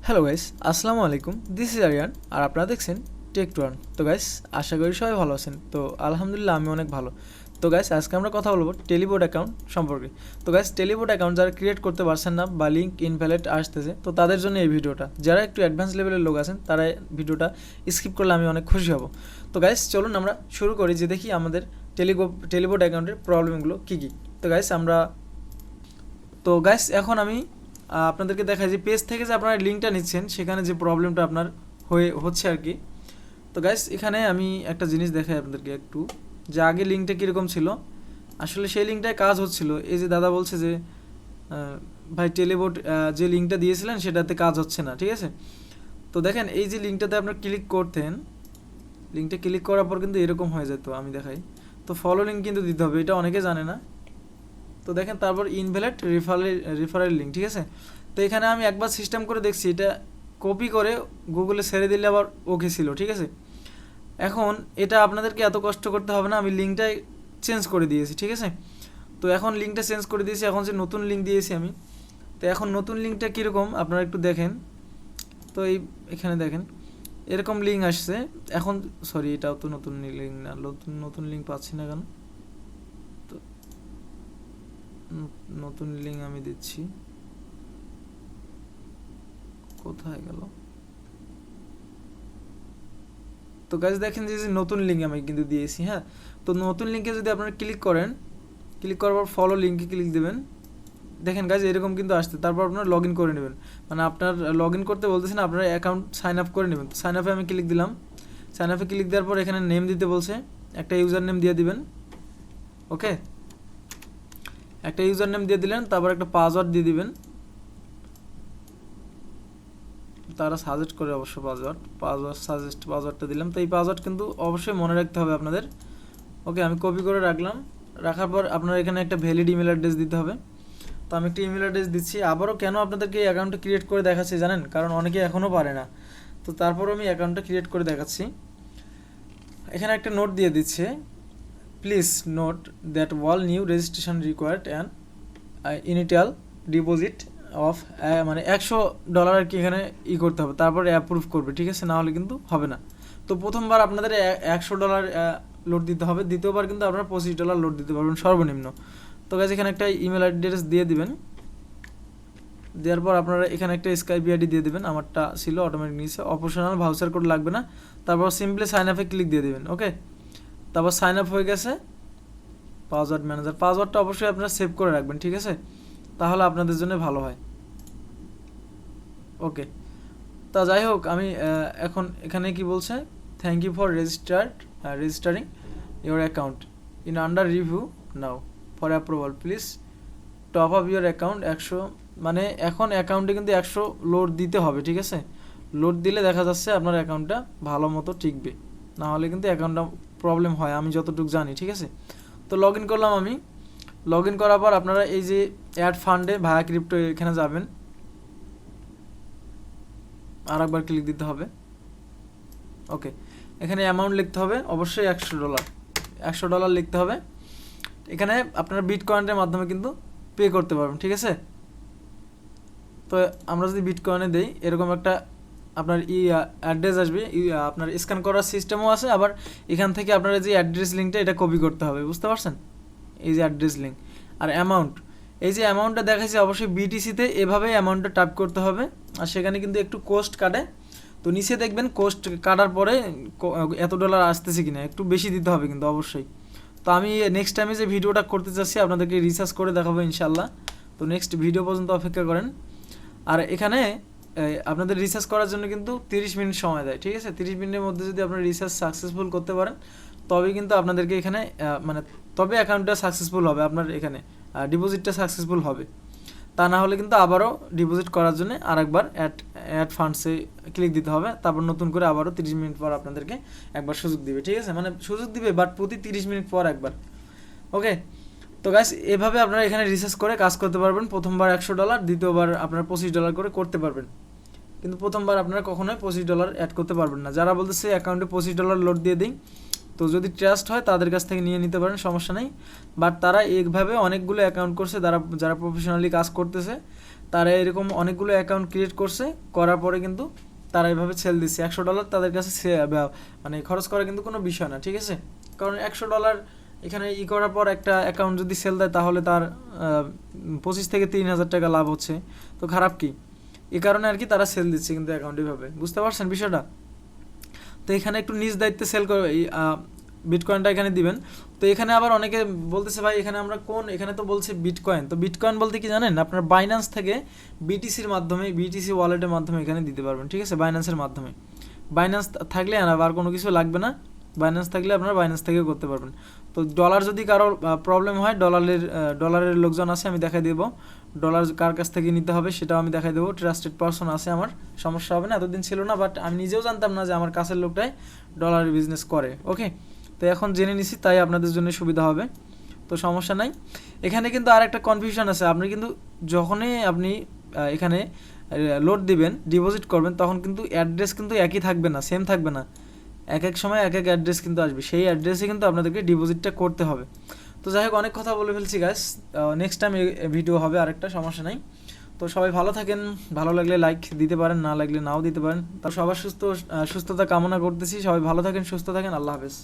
Hello guys, আসসালামু আলাইকুম। This is Aryan আর আপনারা দেখছেন টেক1। তো গাইস, আশা করি সবাই ভালো আছেন। তো আলহামদুলিল্লাহ আমি অনেক ভালো। তো গাইস, আজকে আমরা কথা বলবো টেলিবোট অ্যাকাউন্ট সম্পর্কে। তো গাইস, টেলিবোট অ্যাকাউন্ট যারা ক্রিয়েট করতে পারছেন না বা লিঙ্ক ইনভ্যালিড আসতেছে, তো তাদের জন্য এই ভিডিওটা। যারা একটু অ্যাডভান্স লেভেলের লোক আছেন তারা ভিডিওটা স্কিপ করলে আমি অনেক খুশি হব। তো গাইস, চলুন আমরা শুরু করি যে দেখি আমাদের টেলিবোট অ্যাকাউন্টের প্রবলেমগুলো কী কী। তো গাইস এখন আমি আপনাদেরকে দেখাই যে পেজ থেকে যে আপনারা লিঙ্কটা নিচ্ছেন সেখানে যে প্রবলেমটা আপনার হচ্ছে আর কি। তো গাইস এখানে আমি একটা জিনিস দেখাই আপনাদেরকে একটু, যে আগে লিঙ্কটা কীরকম ছিল। আসলে সেই লিঙ্কটায় কাজ হচ্ছিল। এই যে দাদা বলছে যে ভাই টেলিবোট যে লিঙ্কটা দিয়েছিলেন সেটাতে কাজ হচ্ছে না, ঠিক আছে। তো দেখেন এই যে লিঙ্কটাতে আপনার ক্লিক করতেন, লিঙ্কটা ক্লিক করার পর কিন্তু এরকম হয়ে যেত। আমি দেখাই, তো ফলো লিঙ্ক কিন্তু দিতে হবে, এটা অনেকে জানে না। তো দেখেন তারপর ইনভ্যালিড রেফারেল লিঙ্ক, ঠিক আছে। তো এখানে আমি একবার সিস্টেম করে দেখছি, এটা কপি করে গুগলে ছেড়ে দিলে আবার ওকে ছিল, ঠিক আছে। এখন এটা আপনাদেরকে এত কষ্ট করতে হবে না, আমি লিঙ্কটাই চেঞ্জ করে দিয়েছি, ঠিক আছে। তো এখন লিঙ্কটা চেঞ্জ করে দিয়েছি, এখন যে নতুন লিঙ্ক দিয়েছি আমি। তো এখন নতুন লিঙ্কটা কীরকম আপনারা একটু দেখেন। তো এখানে দেখেন এরকম লিঙ্ক আসছে। এখন সরি, এটাও তো নতুন লিঙ্ক না, নতুন লিঙ্ক পাচ্ছি না কেন। তো নতুন লিঙ্ক আমি দিচ্ছি, কোথায় গেল। তো গাইস দেখেন যে নতুন লিঙ্ক আমি কিন্তু দিয়েছি, হ্যাঁ। তো নতুন লিঙ্কে যদি আপনারা ক্লিক করেন, ক্লিক করার পর ফলো লিঙ্কে ক্লিক দেবেন, দেখেন গাইস এরকম কিন্তু আসছে। তারপর আপনারা লগ ইন করে নেবেন, মানে আপনার লগ ইন করতে বলতেছেন, আপনার অ্যাকাউন্ট সাইন আপ করে নেবেন। তো সাইন আপে আমি ক্লিক দিলাম। সাইন আপে ক্লিক দেওয়ার পর এখানে নেম দিতে বলছে, একটা ইউজার নেম দিয়ে দিবেন। ওকে, একটা ইউজার নেম দিয়ে দিলেন, তারপর একটা পাসওয়ার্ড দিয়ে দিবেন। তারা সাজেস্ট করে অবশ্য পাসওয়ার্ডটা দিলাম। তো এই পাসওয়ার্ড কিন্তু অবশ্যই মনে রাখতে হবে আপনাদের। ওকে, আমি কপি করে রাখলাম। রাখার পর আপনার এখানে একটা ভ্যালিড ইমেল অ্যাড্রেস দিতে হবে। তো আমি একটা ইমেল অ্যাড্রেস দিচ্ছি। আবারও কেন আপনাদেরকে এই অ্যাকাউন্টটা ক্রিয়েট করে দেখাচ্ছি জানেন, কারণ অনেকে এখনও পারে না। তো তারপরও আমি অ্যাকাউন্টটা ক্রিয়েট করে দেখাচ্ছি। এখানে একটা নোট দিয়ে দিচ্ছে, please note that all new registration required and initial deposit of মানে $100 আর কি এখানে করতে হবে, তারপরে অ্যাপ্রুভ করবে, ঠিক আছে, না হলে কিন্তু হবে না। তো প্রথমবার আপনাদের $100 লোড দিতে হবে, দ্বিতীয়বার কিন্তু আপনারা $25 লোড দিতে পারবেন সর্বনিম্ন। তো গাইস এখানে একটা ইমেল অ্যাড্রেস দিয়ে দিবেন। দেওয়ার পর আপনারা এখানে একটা স্কাইপ আইডি দিয়ে দেবেন, আমারটা ছিল অটোমেটিক নিচে, অপশনাল ভাউচার কোড লাগবে না। তারপর সিম্পলি সাইন আপে ক্লিক দিয়ে দেবেন। ওকে, তারপর সাইন আপ হয়ে গেছে। পাসওয়ার্ড ম্যানেজার, পাসওয়ার্ডটা অবশ্যই আপনারা সেভ করে রাখবেন, ঠিক আছে, তাহলে আপনাদের জন্য ভালো হয়। ওকে, তা যাই হোক, আমি এখন এখানে কি বলছে, thank you for registering your account in under review now for approval, please top up your account 100, মানে এখন অ্যাকাউন্টে কিন্তু 100 লোড দিতে হবে, ঠিক আছে। লোড দিলে দেখা যাচ্ছে আপনার অ্যাকাউন্টটা ভালো মতো টিকবে, না হলে কিন্তু অ্যাকাউন্টটা প্রবলেম হয়, আমি যতটুকু জানি, ঠিক আছে। তো লগ ইন করলাম আমি। লগ ইন করার পর আপনারা এই যে অ্যাড ফান্ডে ভায়া ক্রিপ্টো এখানে যাবেন, আর একবার ক্লিক দিতে হবে। ওকে, এখানে অ্যামাউন্ট লিখতে হবে অবশ্যই $100 লিখতে হবে। এখানে আপনারা বিটকয়েনের মাধ্যমে কিন্তু পে করতে পারবেন, ঠিক আছে। তো আমরা যদি বিটকয়েনে দেই, এরকম একটা আপনার অ্যাড্রেস আসবে, আপনার স্ক্যান করার সিস্টেমও আছে, আবার এখান থেকে আপনার যে অ্যাড্রেস লিঙ্কটা এটা কপি করতে হবে, বুঝতে পারছেন, এই যে অ্যাড্রেস লিঙ্ক। আর অ্যামাউন্ট, এই যে অ্যামাউন্টটা দেখাচ্ছি অবশ্যই বিটিসিতে এভাবে অ্যামাউন্টটা টাইপ করতে হবে, আর সেখানে কিন্তু একটু কোস্ট কাটে। তো নিচে দেখবেন কোস্ট কাটার পরে এত ডলার আসতেছে কিনা, একটু বেশি দিতে হবে কিন্তু অবশ্যই। তো আমি নেক্সট টাইমে যে ভিডিওটা করতে চাচ্ছি আপনাদেরকে রিসার্চ করে দেখাবো ইনশাল্লাহ। তো নেক্সট ভিডিও পর্যন্ত অপেক্ষা করেন। আর এখানে আপনাদের রিসার্চ করার জন্য কিন্তু 30 মিনিট সময় দেয়, ঠিক আছে। 30 মিনিটের মধ্যে যদি আপনারা রিসার্চ সাকসেসফুল করতে পারেন, তবে কিন্তু আপনাদেরকে এখানে মানে তবে অ্যাকাউন্টটা সাকসেসফুল হবে, আপনার এখানে ডিপোজিটটা সাকসেসফুল হবে। তা না হলে কিন্তু আবারও ডিপোজিট করার জন্য আরেকবার অ্যাড ফান্ডসে ক্লিক দিতে হবে, তারপর নতুন করে আবারও 30 মিনিট পর আপনাদেরকে একবার সুযোগ দিবে, ঠিক আছে, মানে সুযোগ দিবে বাট প্রতি 30 মিনিট পর একবার। ওকে, তো গাইস এভাবে আপনারা এখানে রিসার্চ করে কাজ করতে পারবেন। প্রথমবার $100, দ্বিতীয়বার আপনারা $25 করে করতে পারবেন, কিন্তু প্রথমবার আপনারা কখনোই $25 অ্যাড করতে পারবেন না। যারা বলতেছে অ্যাকাউন্টে $25 লোড দিয়ে দিই, তো যদি ট্রাস্ট হয় তাদের কাছ থেকে নিয়ে নিতে পারেন, সমস্যা নেই। বাট তারা এইভাবে অনেকগুলো অ্যাকাউন্ট করছে, যারা প্রফেশনালি কাজ করতেছে, তারা এরকম অনেকগুলো অ্যাকাউন্ট ক্রিয়েট করছে, করার পরে কিন্তু তারা এইভাবে সেল দিচ্ছে। $100 তাদের কাছে মানে খরচ করা কিন্তু কোনো বিষয় না, ঠিক আছে। কারণ $100 এখানে করার পর একটা অ্যাকাউন্ট যদি সেল দেয় তাহলে তার 25 থেকে 3000 টাকা লাভ হচ্ছে, তো খারাপ কি? এই কারণে আর কি তারা সেল দিচ্ছে কিন্তু অ্যাকাউন্ট এইভাবে, বুঝতে পারছেন বিষয়টা? তো এখানে একটু নিজ দায়িত্বে সেল করবে বিটকয়েনটা এখানে দিবেন। তো এখানে আবার অনেকে বলতেছে ভাই এখানে আমরা এখানে তো বলছে বিটকয়েন, তো বিটকয়েন বলতে কি জানেন, আপনার বাইন্যান্স থেকে বিটিসির মাধ্যমে, বিটিসি ওয়ালেটের মাধ্যমে এখানে দিতে পারবেন, ঠিক আছে, বাইন্যান্সের মাধ্যমে। বাইন্যান্স থাকলে আর কোনো কিছু লাগবে না, বাইন্যান্স থাকলে আপনারা বাইন্যান্স থেকেও করতে পারবেন। তো ডলার যদি কারোর প্রবলেম হয়, ডলারের লোকজন আছে, আমি দেখাই দেবো ডলার কার কাছ থেকে নিতে হবে সেটাও আমি দেখাই দেবো। ট্রাস্টেড পারসন আছে, আমার সমস্যা হবে না। এতদিন ছিল না, বাট আমি নিজেও জানতাম না যে আমার কাছের লোকটাই ডলারের বিজনেস করে। ওকে, তো এখন জেনে নিছি, তাই আপনাদের জন্য সুবিধা হবে, তো সমস্যা নাই। এখানে কিন্তু আর একটা কনফিউশন আছে, আপনি কিন্তু যখনই আপনি এখানে লোড দিবেন, ডিপোজিট করবেন, তখন কিন্তু অ্যাড্রেস কিন্তু একই থাকবে না, সেম থাকবে না, এক এক সময় এক এক অ্যাড্রেস কিন্তু আসবে, সেই অ্যাড্রেসে কিন্তু আপনাদেরকে ডিপোজিটটা করতে হবে। তো যাই হোক, অনেক কথা বলে ফেলছি গাইস, নেক্সট টাইম ভিডিও হবে আরেকটা, সমস্যা নাই। তো সবাই ভালো থাকেন, ভালো লাগলে লাইক দিতে পারেন, না লাগলে নাও দিতে পারেন। তো সবার সুস্থতা কামনা করতেছি, সবাই ভালো থাকেন, সুস্থ থাকেন, আল্লাহ হাফেজ।